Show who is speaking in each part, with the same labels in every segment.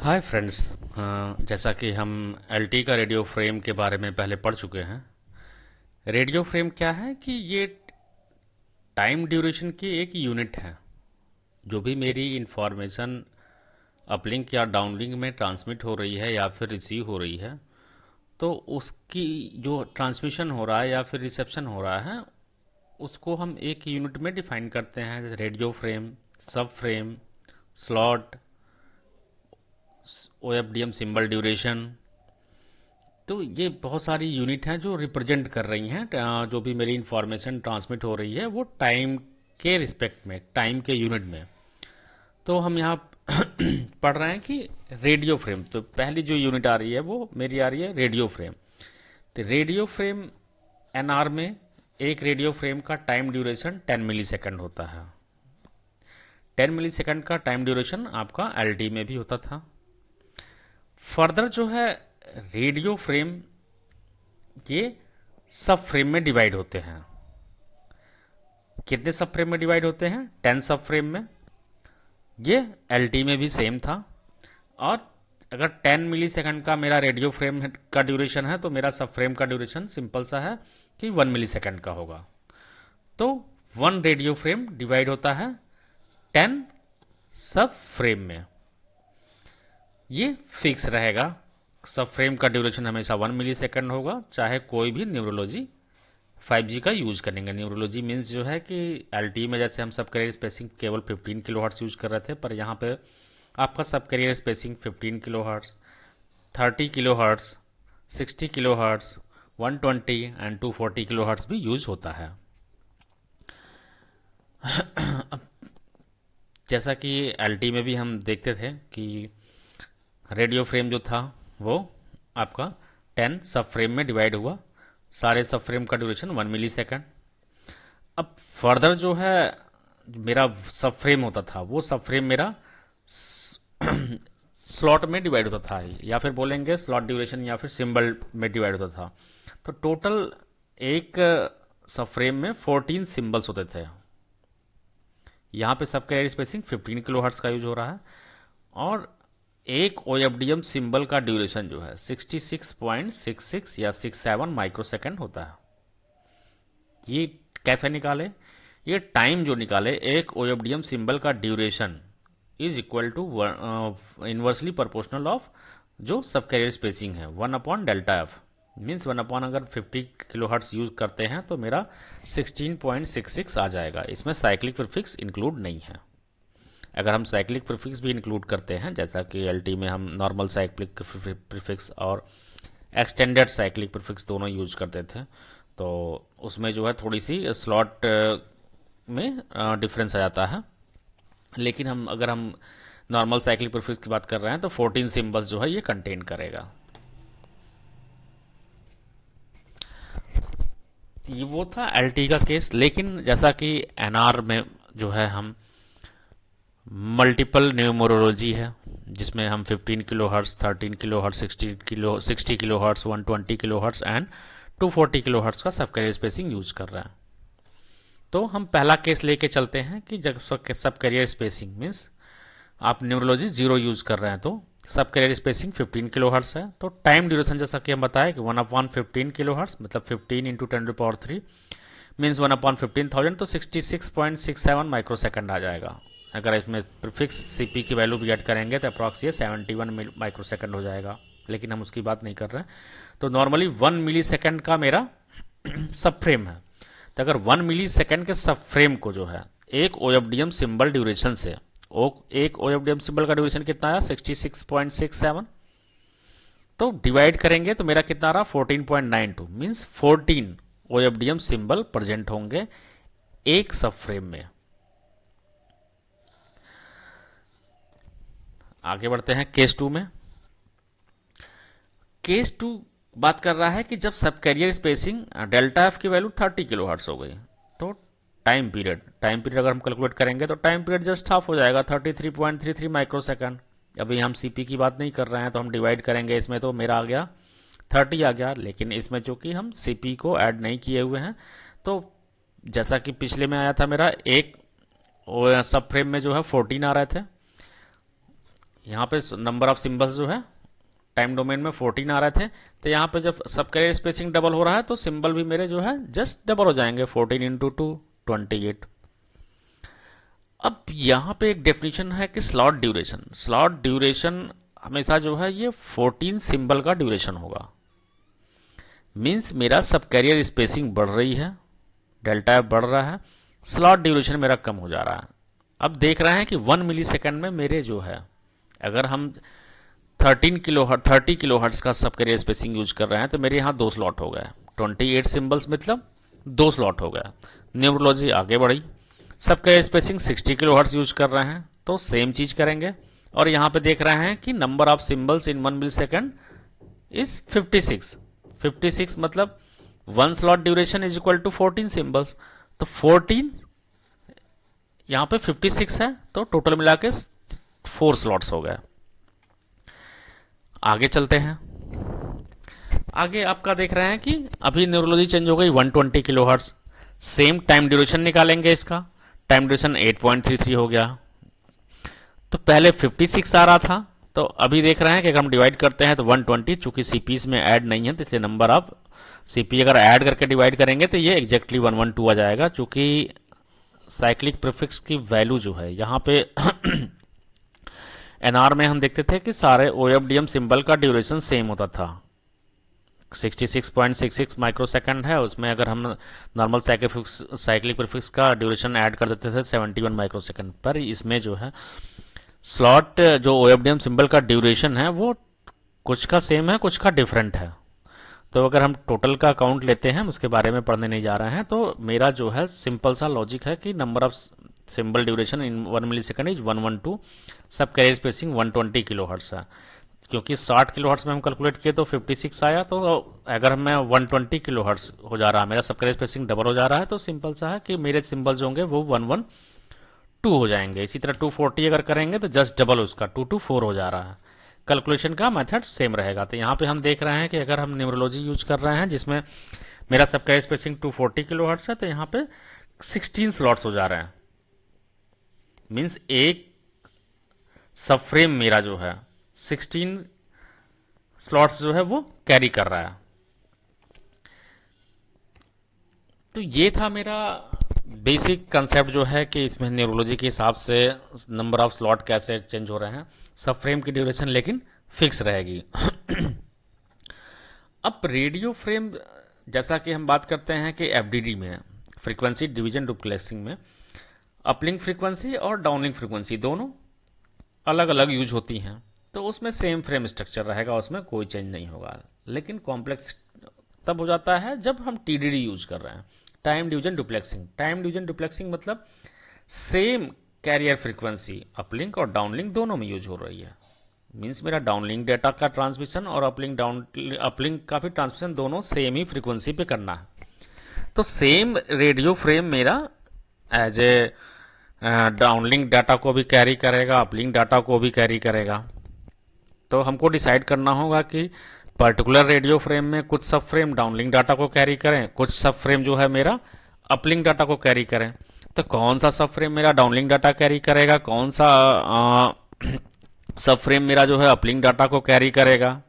Speaker 1: Hi friends. जैसा कि हम एलटी का रेडियो फ्रेम के बारे में पहले पढ़ चुके हैं। रेडियो फ्रेम क्या है कि ये टाइम ड्यूरेशन की एक यूनिट है। जो भी मेरी इंफॉर्मेशन अपलिंक या डाउनलिंक में ट्रांसमिट हो रही है या फिर रिसीव हो रही है, तो उसकी जो ट्रांसमिशन हो रहा है या फिर रिसेप्शन हो रहा है, उसको हम एक यूनिट में डिफाइन करते हैं। रेडियो फ्रेम, सब frame, slot, OFDM symbol duration. तो ये बहुत सारी यूनिट हैं जो रिप्रेजेंट कर रही हैं जो भी मेरी इंफॉर्मेशन ट्रांसमिट हो रही है वो टाइम के रिस्पेक्ट में, टाइम के यूनिट में। तो हम यहाँ पढ़ रहे हैं कि रेडियो फ्रेम, तो पहली जो यूनिट आ रही है वो मेरी आ रही है रेडियो फ्रेम। तो रेडियो फ्रेम एनआर में एक रेडियो फ्रेम का टाइम ड्यूरेशन 10 मिली सेकेंड होता है। 10 मिली सेकेंड का टाइम ड्यूरेशन आपका एलटी में भी होता था। फर्दर जो है रेडियो फ्रेम ये सब फ्रेम में डिवाइड होते हैं। कितने सब फ्रेम में डिवाइड होते हैं? 10 सब फ्रेम में। ये एलटी में भी सेम था। और अगर 10 मिली सेकंड का मेरा रेडियो फ्रेम का ड्यूरेशन है तो मेरा सब फ्रेम का ड्यूरेशन सिंपल सा है कि 1 मिली सेकंड का होगा। तो 1 रेडियो फ्रेम डिवाइड होता है 10 सब फ्रेम में। ये फिक्स रहेगा। सब फ्रेम का ड्यूरेशन हमेशा 1 मिली सेकंड होगा, चाहे कोई भी न्यूरोलॉजी 5G का यूज करेंगे। न्यूरोलॉजी मीन्स जो है कि एलटी में जैसे हम सब करियर स्पेसिंग केवल 15 किलो हर्ट्स यूज कर रहे थे, पर यहाँ पे आपका sub carrier spacing 15 kilo hertz, 30 kilo hertz, 60 kilo hertz, 120 and 240 kilo hertz भी यूज होता है। जैसा कि एलटी में भी हम देखते थे कि रेडियो फ्रेम जो था वो आपका 10 सब फ्रेम में डिवाइड हुआ। सारे सब फ्रेम का ड्यूरेशन 1 मिली सेकेंड। अब फर्दर जो है मेरा सब फ्रेम होता था वो सब फ्रेम मेरा स्लॉट में डिवाइड होता था, या फिर बोलेंगे स्लॉट ड्यूरेशन या फिर सिंबल में डिवाइड होता था। तो टोटल एक सब फ्रेम में 14 सिंबल्स होते थे। यहाँ पे सब कैरियर स्पेसिंग 15 किलो हर्ट्स का यूज हो रहा है। और एक ओएफडीएम सिंबल का ड्यूरेशन जो है 66.66 या 67 माइक्रोसेकंड होता है। ये कैसे निकाले? ये टाइम जो निकाले, एक ओएफडीएम सिंबल का duration is equal to inversely proportional of जो सब कैरियर स्पेसिंग है 1/डेल्टा एफ। मीन्स 1 अगर 50 किलो हर्ट्स यूज करते हैं तो मेरा 16.66 आ जाएगा। इसमें साइक्लिक प्रीफिक्स इंक्लूड नहीं है। अगर हम साइक्लिक प्रीफिक्स भी इंक्लूड करते हैं, जैसा कि एलटी में हम नॉर्मल साइक्लिक प्रीफिक्स और एक्सटेंडेड साइक्लिक प्रीफिक्स दोनों यूज करते थे, तो उसमें जो है थोड़ी सी स्लॉट में डिफरेंस आ जाता है। लेकिन अगर हम नॉर्मल साइक्लिक प्रीफिक्स की बात कर रहे हैं तो 14 सिंबल्स जो है ये कंटेन करेगा। ये वो था एलटी का केस। लेकिन जैसा कि एनआर में जो है हम मल्टीपल न्यूमरोलॉजी है, जिसमें हम 15 kilo hertz, 13 kilo hertz, 60 kilo hertz, 120 kilo hertz and 240 kilo hertz का सब कैरियर स्पेसिंग यूज कर रहे हैं। तो हम पहला केस लेके चलते हैं कि जब सब कैरियर स्पेसिंग मीन्स आप न्यूमरोलॉजी 0 यूज कर रहे हैं तो सब कैरियर स्पेसिंग 15 किलो हर्ट्स है। तो टाइम ड्यूरेशन जैसा कि हम बताया कि 1/15 किलो हर्ट्स मतलब 15 इंटू 10⁻³ मीन्स 1/15,000, तो 66.67 माइक्रोसेकंड आ जाएगा। अगर इसमें प्रीफिक्स सीपी की वैल्यू भी ऐड करेंगे तो अप्रॉक्स ये 71 माइक्रोसेकंड हो जाएगा, लेकिन हम उसकी बात नहीं कर रहे हैं। तो नॉर्मली 1 मिली सेकेंड का मेरा सब फ्रेम है। तो अगर 1 मिली सेकेंड के सब फ्रेम को जो है एक ओएफडीएम सिंबल ड्यूरेशन से, एक ओएफडीएम सिंबल का ड्यूरेशन कितना आया 66.67, तो डिवाइड करेंगे तो मेरा कितना आ रहा 14.92 मीन्स 14 ओएफडीएम सिंबल प्रेजेंट होंगे एक सब फ्रेम में। आगे बढ़ते हैं केस 2 में। केस 2 बात कर रहा है कि जब सब कैरियर स्पेसिंग डेल्टा एफ की वैल्यू 30 किलो हर्ट्स हो गई तो टाइम पीरियड अगर हम कैलकुलेट करेंगे तो टाइम पीरियड जस्ट हाफ हो जाएगा 33.33 माइक्रोसेकंड। अभी हम सीपी की बात नहीं कर रहे हैं तो हम डिवाइड करेंगे इसमें तो मेरा आ गया 30 आ गया। लेकिन इसमें चूंकि हम सीपी को ऐड नहीं किए हुए हैं तो जैसा कि पिछले में आया था मेरा एक सब फ्रेम में जो है 14 आ रहे थे, यहाँ पे नंबर ऑफ सिंबल्स जो है टाइम डोमेन में 14 आ रहे थे, तो यहाँ पे जब सब कैरियर स्पेसिंग डबल हो रहा है तो सिंबल भी मेरे जो है जस्ट डबल हो जाएंगे, 14 इंटू 2 28। अब यहाँ पे एक डेफिनेशन है कि स्लॉट ड्यूरेशन, स्लॉट ड्यूरेशन हमेशा जो है ये 14 सिंबल का ड्यूरेशन होगा। मीन्स मेरा सब कैरियर स्पेसिंग बढ़ रही है, डेल्टा एफ बढ़ रहा है, स्लॉट ड्यूरेशन मेरा कम हो जा रहा है। अब देख रहे हैं कि 1 मिली सेकेंड में मेरे जो है, अगर हम 30 किलो हर्ट्स का सब कैरियर स्पेसिंग यूज कर रहे हैं तो मेरे यहाँ 2 स्लॉट हो गए, 28 सिंबल्स मतलब 2 स्लॉट हो गया। न्यूमरोलॉजी आगे बढ़ी, sub carrier spacing 60 kilo hertz use कर रहे हैं तो सेम चीज करेंगे, और यहाँ पे देख रहे हैं कि number of symbols in 1 millisecond is 56। 56 मतलब 1 slot duration is equal to 14 symbols, तो 14 यहाँ पे 56 है तो टोटल मिला के 4 स्लॉट्स हो गए। आगे चलते हैं, आगे आपका देख रहे हैं कि अभी न्यूरोलॉजी चेंज हो गई 120 kilo hertz, same time duration निकालेंगे, इसका टाइम ड्यूरेशन 8.33 हो गया। तो पहले 56 आ रहा था, तो अभी देख रहे हैं कि अगर हम डिवाइड करते हैं तो 120, चूंकि सीपीस में ऐड नहीं है तो इसलिए नंबर ऑफ सीपी अगर ऐड करके डिवाइड करेंगे तो ये एग्जैक्टली 112 आ जाएगा, चूंकि साइक्लिक प्रीफिक्स की वैल्यू जो है यहाँ पे एनआर में हम देखते थे कि सारे ओएफडीएम सिंबल का ड्यूरेशन सेम होता था, 66.66 माइक्रोसेकंड है, उसमें अगर हम नॉर्मल साइक्लिक प्रीफिक्स का ड्यूरेशन ऐड कर देते थे 71 माइक्रोसेकंड। पर इसमें जो है स्लॉट जो ओएफडीएम सिंबल का ड्यूरेशन है वो कुछ का सेम है, कुछ का डिफरेंट है। तो अगर हम टोटल का अकाउंट लेते हैं, उसके बारे में पढ़ने नहीं जा रहे हैं, तो मेरा जो है सिंपल सा लॉजिक है कि number of symbol duration in 1 millisecond is 112, sub carrier spacing 120 kilo hertz है। क्योंकि 60 किलो हर्ट्स में हम कैलकुलेट किए तो 56 आया, तो अगर मैं 120 किलो हर्ट्स हो जा रहा है, मेरा सब कैरियर स्पेसिंग डबल हो जा रहा है, तो सिंपल सा है कि मेरे सिंबल्स होंगे वो 112 हो जाएंगे। इसी तरह 240 अगर करेंगे तो जस्ट डबल उसका 224 हो जा रहा है। कैलकुलेशन का मेथड सेम रहेगा। तो यहाँ पे हम देख रहे हैं कि अगर हम न्यूमरोलॉजी यूज कर रहे हैं जिसमें मेरा सब कैरियर स्पेसिंग 240 किलो हर्ट्स है, तो यहाँ पे 16 स्लॉट्स हो जा रहे हैं। मीन्स एक सब फ्रेम मेरा जो है 16 स्लॉट्स जो है वो कैरी कर रहा है। तो ये था मेरा बेसिक कंसेप्ट जो है कि इसमें न्यूरोलॉजी के हिसाब से नंबर ऑफ स्लॉट कैसे चेंज हो रहे हैं, सब फ्रेम की ड्यूरेशन लेकिन फिक्स रहेगी। अब रेडियो फ्रेम, जैसा कि हम बात करते हैं कि एफडीडी में फ्रीक्वेंसी डिवीजन डुप्लेक्सिंग में अपलिंक फ्रीक्वेंसी और डाउनलिंक फ्रीक्वेंसी दोनों अलग अलग यूज होती हैं, तो उसमें सेम फ्रेम स्ट्रक्चर रहेगा, उसमें कोई चेंज नहीं होगा। लेकिन कॉम्प्लेक्स तब हो जाता है जब हम टीडीडी यूज कर रहे हैं, टाइम डिवीजन डुप्लेक्सिंग। टाइम डिवीजन डुप्लेक्सिंग मतलब सेम कैरियर फ्रीक्वेंसी अपलिंक और डाउनलिंक दोनों में यूज हो रही है। मीन्स मेरा डाउनलिंक डेटा का ट्रांसमिशन और अपलिंक का भी ट्रांसमिशन दोनों सेम ही फ्रीक्वेंसी पे करना है। तो सेम रेडियो फ्रेम मेरा एज ए डाउनलिंक डाटा को भी कैरी करेगा, अपलिंक डाटा को भी कैरी करेगा। तो हमको डिसाइड करना होगा कि पर्टिकुलर रेडियो फ्रेम में कुछ सब फ्रेम डाउनलिंक डाटा को कैरी करें, कुछ सब फ्रेम जो है मेरा अपलिंक डाटा को कैरी करें। तो कौन सा सब फ्रेम मेरा डाउनलिंक डाटा कैरी करेगा, कौन सा सब फ्रेम मेरा जो है अपलिंक डाटा को कैरी करेगा,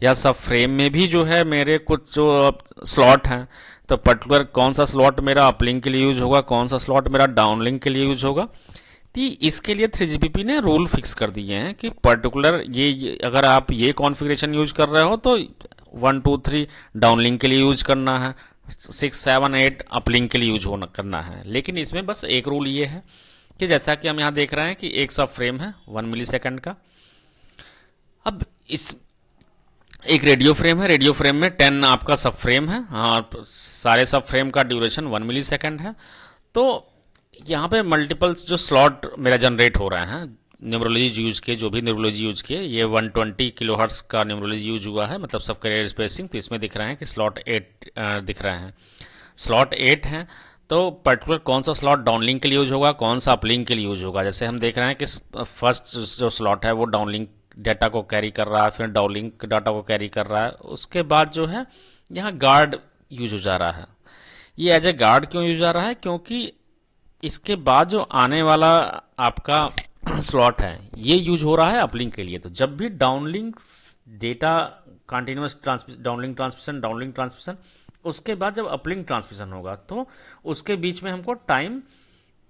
Speaker 1: या सब फ्रेम में भी जो है मेरे कुछ जो स्लॉट हैं, तो पर्टिकुलर कौन सा स्लॉट मेरा अपलिंक के लिए यूज होगा, कौन सा स्लॉट मेरा डाउनलिंक के लिए यूज होगा। तो इसके लिए 3GPP ने रूल फिक्स कर दिए हैं कि पर्टिकुलर ये अगर आप ये कॉन्फ़िगरेशन यूज कर रहे हो तो 1 2 3 डाउनलिंक के लिए यूज करना है, 6 7 8 अपलिंक के लिए यूज होना करना है। लेकिन इसमें बस एक रूल ये है कि जैसा कि हम यहाँ देख रहे हैं कि एक सब फ्रेम है 1 मिली सेकेंड का। अब इस एक रेडियो फ्रेम है, रेडियो फ्रेम में 10 आपका सब फ्रेम है, हाँ, सारे सब फ्रेम का ड्यूरेशन 1 मिली सेकेंड है। तो यहाँ पे मल्टीपल्स जो स्लॉट मेरा जनरेट हो रहे हैं न्यूमरोलॉजी यूज के, जो भी न्यूमरोलॉजी यूज किए, ये 120 किलो हर्ट्स का न्यूमरोलॉजी यूज हुआ है, मतलब सब कैरियर स्पेसिंग। तो इसमें दिख रहे हैं कि स्लॉट 8 दिख रहे हैं, स्लॉट 8 हैं। तो पर्टिकुलर कौन सा स्लॉट डाउनलिंक के लिए यूज होगा, कौन सा अपलिंक के लिए यूज होगा। जैसे हम देख रहे हैं कि फर्स्ट जो स्लॉट है वो डाउनलिंक डाटा को कैरी कर रहा है, फिर डाउनलिंक डाटा को कैरी कर रहा है, उसके बाद जो है यहाँ गार्ड यूज हो जा रहा है। ये एज ए गार्ड क्यों यूज आ रहा है, क्योंकि इसके बाद जो आने वाला आपका स्लॉट है ये यूज हो रहा है अपलिंक के लिए। तो जब भी downlink data continuous downlink transmission उसके बाद जब अपलिंक ट्रांसमिशन होगा तो उसके बीच में हमको टाइम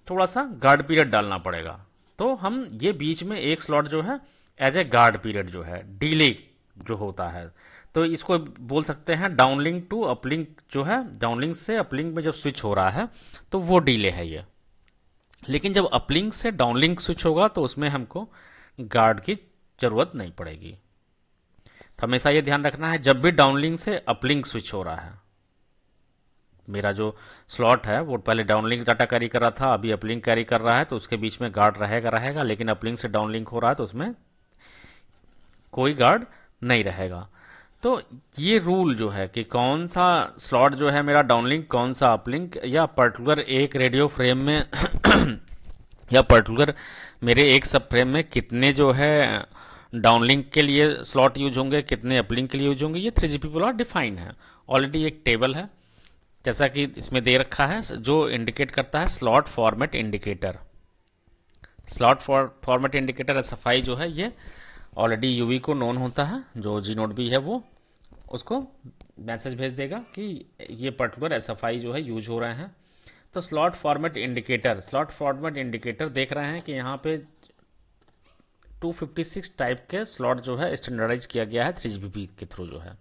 Speaker 1: थोड़ा सा गार्ड पीरियड डालना पड़ेगा। तो हम ये बीच में एक स्लॉट जो है एज ए गार्ड पीरियड जो है डिले जो होता है, तो इसको बोल सकते हैं डाउनलिंक टू अपलिंक जो है, डाउनलिंक से अपलिंक में जब स्विच हो रहा है तो वो डिले है ये। लेकिन जब अपलिंक से डाउनलिंक स्विच होगा तो उसमें हमको गार्ड की जरूरत नहीं पड़ेगी। तो हमेशा ये ध्यान रखना है जब भी डाउनलिंक से अपलिंक स्विच हो रहा है, मेरा जो स्लॉट है वो पहले डाउनलिंक डाटा कैरी कर रहा था, अभी अपलिंक कैरी कर रहा है, तो उसके बीच में गार्ड रहेगा, लेकिन अपलिंक से डाउनलिंक हो रहा है तो उसमें कोई गार्ड नहीं रहेगा। तो ये रूल जो है कि कौन सा स्लॉट जो है मेरा डाउनलिंक, कौन सा अपलिंक, या पर्टिकुलर एक रेडियो फ्रेम में या पर्टिकुलर मेरे एक सब फ्रेम में कितने जो है डाउनलिंक के लिए स्लॉट यूज होंगे, कितने अपलिंक के लिए यूज होंगे, ये 3GPP प्लॉट डिफाइन है। ऑलरेडी एक टेबल है जैसा कि इसमें दे रखा है जो इंडिकेट करता है slot format indicator. Slot format indicator SFI जो है ये ऑलरेडी यूवी को नोन होता है, जो जी नोड भी है वो उसको मैसेज भेज देगा कि ये पर्टिकुलर SFI जो है यूज हो रहे हैं। तो स्लॉट फॉर्मेट इंडिकेटर देख रहे हैं कि यहाँ पे 256 टाइप के स्लॉट जो है स्टैंडर्डाइज किया गया है 3GPP के थ्रू जो है,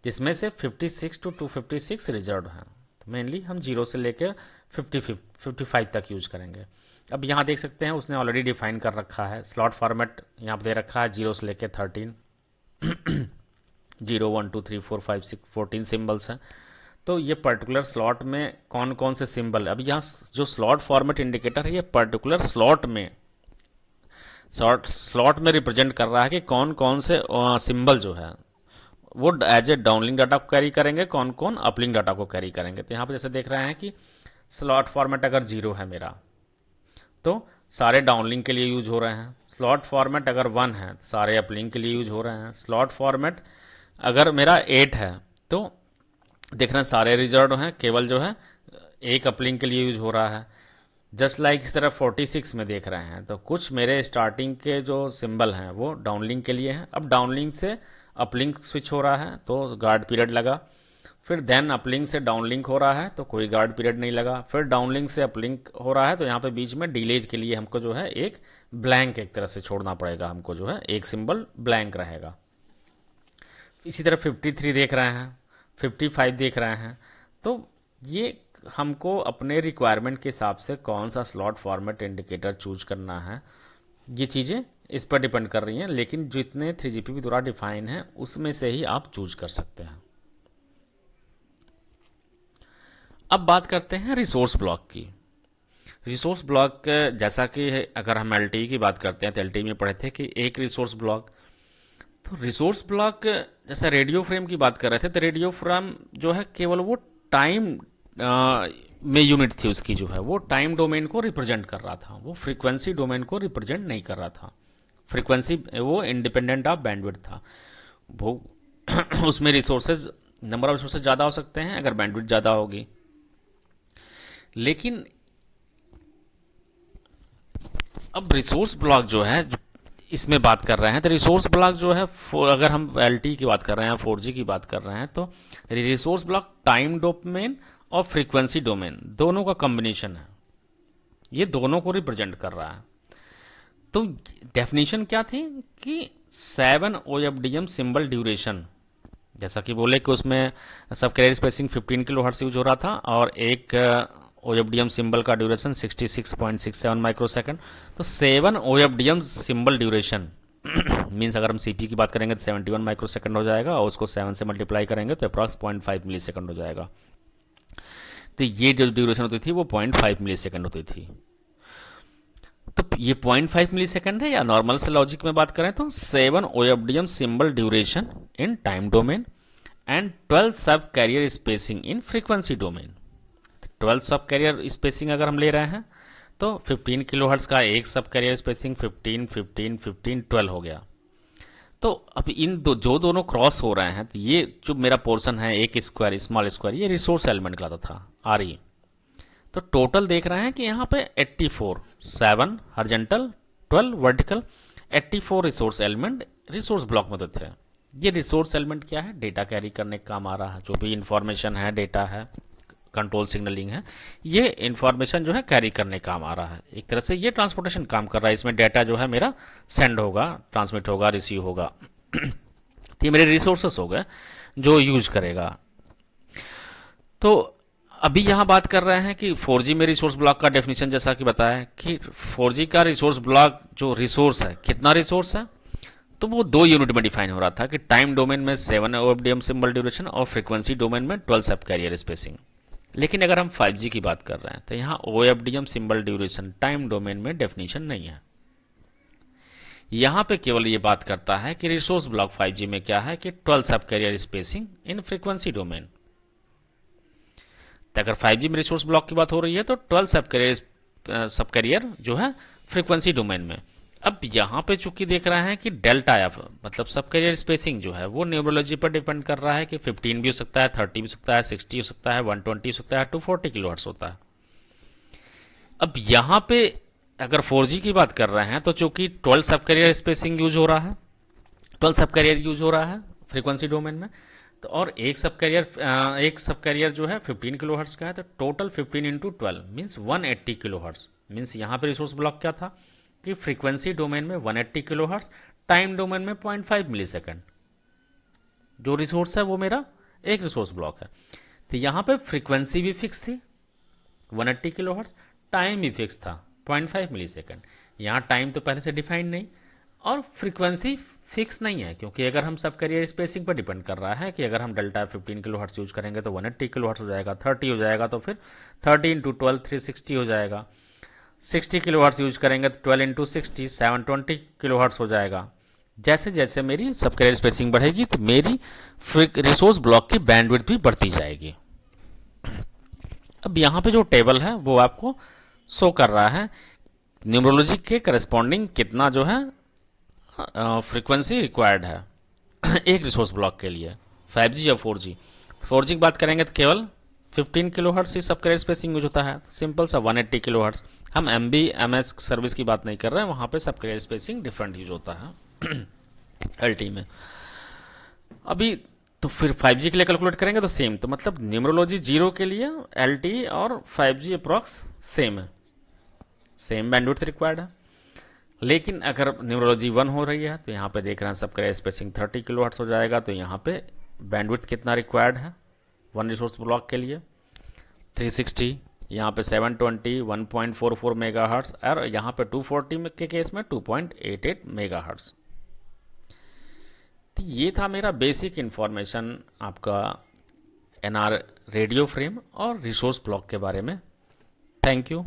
Speaker 1: जिसमें से 56 to 256 रिजर्व हैं। तो मेनली हम 0 से लेकर 55 तक यूज करेंगे। अब यहाँ देख सकते हैं उसने ऑलरेडी डिफाइन कर रखा है स्लॉट फॉर्मेट, यहाँ पे दे रखा है 0 से लेकर 13 0 1 2 3 4 5 6 14 सिम्बल्स हैं। तो ये पर्टिकुलर स्लॉट में कौन कौन से सिंबल, अब यहाँ जो स्लॉट फॉर्मेट इंडिकेटर है ये पर्टिकुलर स्लॉट में रिप्रेजेंट कर रहा है कि कौन कौन से सिंबल जो है वो एज ए डाउनलिंक डाटा को कैरी करेंगे, कौन कौन अपलिंक डाटा को कैरी करेंगे। तो यहाँ पे जैसे देख रहे हैं कि स्लॉट फॉर्मेट अगर 0 है मेरा तो सारे डाउनलिंक के लिए यूज हो रहे हैं, स्लॉट फॉर्मेट अगर 1 है तो सारे अपलिंक के लिए यूज हो रहे हैं, स्लॉट फॉर्मेट अगर मेरा 8 है तो देख रहे हैं सारे रिजर्व हैं, केवल जो है एक अपलिंक के लिए यूज हो रहा है। जस्ट लाइक इस तरह 46 में देख रहे हैं तो कुछ मेरे स्टार्टिंग के जो सिंबल हैं वो डाउनलिंक के लिए हैं। अब डाउनलिंक से अपलिंक स्विच हो रहा है तो गार्ड पीरियड लगा, फिर देन अपलिंक से डाउनलिंक हो रहा है तो कोई गार्ड पीरियड नहीं लगा, फिर डाउनलिंक से अपलिंक हो रहा है तो यहाँ पे बीच में डिले के लिए हमको जो है एक ब्लैंक एक तरह से छोड़ना पड़ेगा, हमको जो है एक सिंबल ब्लैंक रहेगा। इसी तरह 53 देख रहे हैं, 55 देख रहे हैं, तो ये हमको अपने रिक्वायरमेंट के हिसाब से कौन सा स्लॉट फॉर्मेट इंडिकेटर चूज करना है, ये चीज़ें इस पर डिपेंड कर रही हैं। लेकिन जितने 3GPP द्वारा डिफाइन है उसमें से ही आप चूज कर सकते हैं। अब बात करते हैं रिसोर्स ब्लॉक की। रिसोर्स ब्लॉक जैसा कि अगर हम LTE की बात करते हैं तो LTE में पढ़े थे कि एक रिसोर्स ब्लॉक, तो रिसोर्स ब्लॉक जैसे रेडियो फ्रेम की बात कर रहे थे तो रेडियो फ्रेम जो है केवल वो टाइम में यूनिट थी उसकी, जो है वो टाइम डोमेन को रिप्रेजेंट कर रहा था, वो फ्रीक्वेंसी डोमेन को रिप्रेजेंट नहीं कर रहा था। फ्रीक्वेंसी वो इंडिपेंडेंट ऑफ बैंडविड्थ था, वो उसमें रिसोर्सेज नंबर ऑफ रिसोर्सेज ज़्यादा हो सकते हैं अगर बैंडविड्थ ज़्यादा होगी। लेकिन अब रिसोर्स ब्लॉक जो है इसमें बात कर रहे हैं तो रिसोर्स ब्लॉक जो है अगर हम LTE की बात कर रहे हैं 4G की बात कर रहे हैं तो रिसोर्स ब्लॉक टाइम डोमेन और फ्रीक्वेंसी डोमेन दोनों का कॉम्बिनेशन है, ये दोनों को रिप्रेजेंट कर रहा है। तो डेफिनेशन क्या थी कि 7 OFDM सिंबल ड्यूरेशन, जैसा कि बोले कि उसमें सब कैरियर स्पेसिंग 15 किलोहर्ट्ज यूज हो रहा था और एक OFDM सिंबल का ड्यूरेशन 66.67 माइक्रोसेकंड। तो 7 OFDM सिंबल ड्यूरेशन मीन्स अगर हम CPU की बात करेंगे तो 71 माइक्रोसेकंड हो जाएगा और उसको 7 से मल्टीप्लाई करेंगे तो अप्रॉक्स 0.5 मिली सेकंड हो जाएगा। तो ये जो ड्यूरेशन होती थी वो 0.5 मिली सेकंड होती थी। तो ये 0.5 मिली सेकंड है, या नॉर्मल से लॉजिक में बात करें तो 7 OFDM symbol duration in time domain and 12 sub carrier spacing in frequency domain. 12 sub carrier spacing अगर हम ले रहे हैं तो 15 किलोहर्ट्ज का एक सब कैरियर स्पेसिंग 15 15 15 12 हो गया। तो अब इन जो दोनों क्रॉस हो रहे हैं तो ये जो मेरा पोर्शन है एक स्क्वायर स्मॉल स्क्वायर ये रिसोर्स एलिमेंट कहलाता था RE। तो टोटल देख रहे हैं कि यहाँ पे 84 7 horizontal 12 vertical, 84 resource element resource block में होते थे। ये रिसोर्स एलिमेंट क्या है, डेटा कैरी करने का काम आ रहा है, जो भी इंफॉर्मेशन है, डेटा है, कंट्रोल सिग्नलिंग है, ये इंफॉर्मेशन जो है कैरी करने काम आ रहा है। एक तरह से ये ट्रांसपोर्टेशन काम कर रहा है, इसमें डेटा जो है मेरा सेंड होगा, ट्रांसमिट होगा, रिसीव होगा। ये मेरे रिसोर्सेस हो गए जो यूज करेगा। तो अभी यहां बात कर रहे हैं कि 4G में रिसोर्स ब्लॉक का डेफिनेशन जैसा कि बताया कि 4G का रिसोर्स ब्लॉक जो रिसोर्स है, कितना रिसोर्स है, तो वो 2 यूनिट में डिफाइन हो रहा था कि टाइम डोमेन में 7 OFDM सिंबल ड्यूरेशन और फ्रीक्वेंसी डोमेन में 12 सब कैरियर स्पेसिंग। लेकिन अगर हम 5G की बात कर रहे हैं तो यहाँ OFDM symbol duration time domain में डेफिनेशन नहीं है। यहां पे केवल ये बात करता है कि रिसोर्स ब्लॉक 5G में क्या है कि 12 sub carrier spacing in frequency domain. तो अगर 5G में रिसोर्स ब्लॉक की बात हो रही है तो 12 सब कैरियर जो है फ्रीक्वेंसी डोमेन में। अब यहां पे चूंकि देख रहे हैं कि डेल्टा एफ मतलब सब कैरियर स्पेसिंग जो है वो न्यूमरोलॉजी पर डिपेंड कर रहा है कि 15 भी हो सकता है, 30 भी हो सकता है, 60 हो सकता है, 120 हो सकता है, 240 किलोहर्ट्ज होता है। अब यहां पे अगर 4G की बात कर रहे हैं तो चूंकि 12 सब कैरियर स्पेसिंग यूज हो रहा है, 12 सब कैरियर यूज हो रहा है फ्रीक्वेंसी डोमेन में, तो और एक सब कैरियर जो है 15 किलोहर्ट्ज का है, तो total 15 into 12 means 180 kilohertz. Means यहाँ पे रिसोर्स ब्लॉक क्या था कि फ्रीक्वेंसी डोमेन में 180 किलोहर्ट्ज, टाइम डोमेन में 0.5 मिली सेकेंड। जो रिसोर्स है वो मेरा एक रिसोर्स ब्लॉक है। तो यहाँ पे फ्रीक्वेंसी भी फिक्स थी 180 किलोहर्ट्ज, टाइम भी फिक्स था 0.5 मिली सेकेंड। यहाँ टाइम तो पहले से डिफाइंड नहीं और फ्रीक्वेंसी फिक्स नहीं है, क्योंकि अगर हम सब कैरियर स्पेसिंग पर डिपेंड कर रहा है कि अगर हम डेल्टा 15 किलो हर्ट्ज यूज करेंगे तो 180 किलो हर्ट्ज हो जाएगा, 30 हो जाएगा तो फिर 30 इंटू 12 360 हो जाएगा, 60 किलो हर्ट्ज यूज करेंगे तो 12 इंटू 60 720 किलो हर्ट्ज हो जाएगा। जैसे जैसे मेरी सब कैरियर स्पेसिंग बढ़ेगी तो मेरी रिसोर्स ब्लॉक की बैंडविड्थ भी बढ़ती जाएगी। अब यहाँ पे जो टेबल है वो आपको शो कर रहा है न्यूमरोलॉजी के करस्पॉन्डिंग कितना जो है फ्रीक्वेंसी रिक्वायर्ड है एक रिसोर्स ब्लॉक के लिए 5G या 4G। 4G की बात करेंगे तो केवल 15 किलो हर्ट्ज ही सब कैरियर स्पेसिंग यूज होता है, सिंपल सा 180 किलो हर्ट्ज। हम MB MS सर्विस की बात नहीं कर रहे हैं, वहां पे सब कैरियर स्पेसिंग डिफरेंट यूज होता है LTE में। अभी तो फिर 5G के लिए कैलकुलेट करेंगे तो सेम, तो मतलब न्यूमरोलॉजी 0 के लिए LTE और 5G अप्रॉक्स सेम है, सेम बैंडविड्थ रिक्वायर्ड है। लेकिन अगर न्यूमरोलॉजी 1 हो रही है तो यहाँ पे देख रहे हैं सब कैरियर स्पेसिंग 30 किलो हर्ट्ज हो जाएगा, तो यहाँ पे बैंडविड्थ कितना रिक्वायर्ड है वन रिसोर्स ब्लॉक के लिए 360, यहाँ पे 720 1.44 मेगा हर्ट्ज और यहाँ पे 240 के केस में 2.88 मेगा हर्ट्ज। तो ये था मेरा बेसिक इंफॉर्मेशन आपका NR रेडियो फ्रेम और रिसोर्स ब्लॉक के बारे में। Thank you.